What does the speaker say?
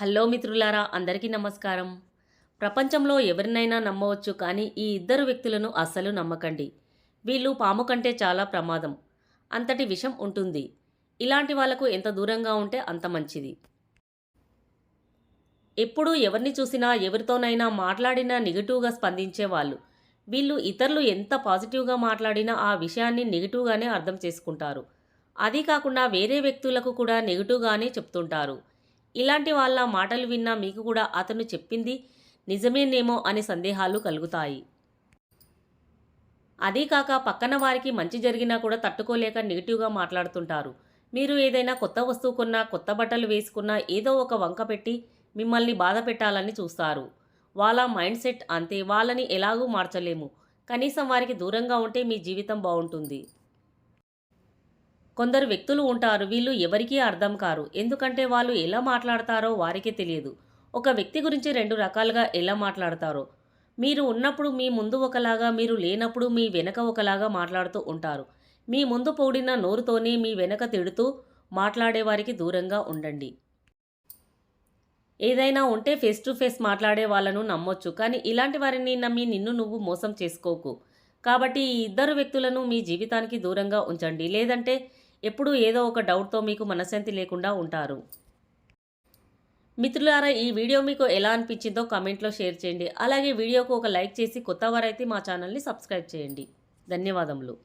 Hello మిత్రులారా, అందరికీ నమస్కారం. ప్రపంచంలో ఎవరినైనా నమ్మవచ్చు, కానీ ఈ ఇద్దరు వ్యక్తులను అస్సలు నమ్మకండి. వీళ్ళు పాము కంటే చాలా ప్రమాదం. అంతటి విషం ఉంటుంది. ఇలాంటి వాళ్లకు ఎంత దూరంగా ఉంటే అంత మంచిది. ఎప్పుడూ ఎవరిని చూసినా, ఎవరితోనైనా మాట్లాడినా నెగిటివ్గా స్పందించేవాళ్ళు. వీళ్ళు ఇతరులు ఎంత పాజిటివ్గా మాట్లాడినా ఆ విషయాన్ని నెగిటివ్గానే అర్థం చేసుకుంటారు. అది కాకుండా వేరే వ్యక్తులకు కూడా నెగిటివ్గానే చెప్తుంటారు. ఇలాంటి వాళ్ళ మాటలు విన్నా మీకు కూడా అతను చెప్పింది నిజమేనేమో అనే సందేహాలు కలుగుతాయి. అదీ కాక పక్కన వారికి మంచి జరిగినా కూడా తట్టుకోలేక నెగిటివ్గా మాట్లాడుతుంటారు. మీరు ఏదైనా కొత్త వస్తువు కొన్నా, కొత్త బట్టలు వేసుకున్నా ఏదో ఒక వంక పెట్టి మిమ్మల్ని బాధ పెట్టాలని చూస్తారు. వాళ్ళ మైండ్ సెట్ అంతే. వాళ్ళని ఎలాగూ మార్చలేము. కనీసం వారికి దూరంగా ఉంటే మీ జీవితం బాగుంటుంది. కొందరు వ్యక్తులు ఉంటారు, వీళ్ళు ఎవరికీ అర్థం కారు. ఎందుకంటే వాళ్ళు ఎలా మాట్లాడతారో వారికే తెలియదు. ఒక వ్యక్తి గురించి రెండు రకాలుగా ఎలా మాట్లాడతారో. మీరు ఉన్నప్పుడు మీ ముందు ఒకలాగా, మీరు లేనప్పుడు మీ వెనక ఒకలాగా మాట్లాడుతూ ఉంటారు. మీ ముందు పొగిడిన నోరుతోనే మీ వెనక తిడుతూ మాట్లాడే వారికి దూరంగా ఉండండి. ఏదైనా ఉంటే ఫేస్ టు ఫేస్ మాట్లాడే వాళ్ళను నమ్మొచ్చు, కానీ ఇలాంటి వారిని నమ్మి నిన్ను నువ్వు మోసం చేసుకోకు. కాబట్టి ఈ ఇద్దరు వ్యక్తులను మీ జీవితానికి దూరంగా ఉంచండి. లేదంటే ఎప్పుడూ ఏదో ఒక డౌట్తో మీకు మనశ్శాంతి లేకుండా ఉంటారు. మిత్రులారా, ఈ వీడియో మీకు ఎలా అనిపించిందో కామెంట్లో షేర్ చేయండి. అలాగే వీడియోకు ఒక లైక్ చేసి కొత్త వారైతే మా ఛానల్ని సబ్స్క్రైబ్ చేయండి. ధన్యవాదములు.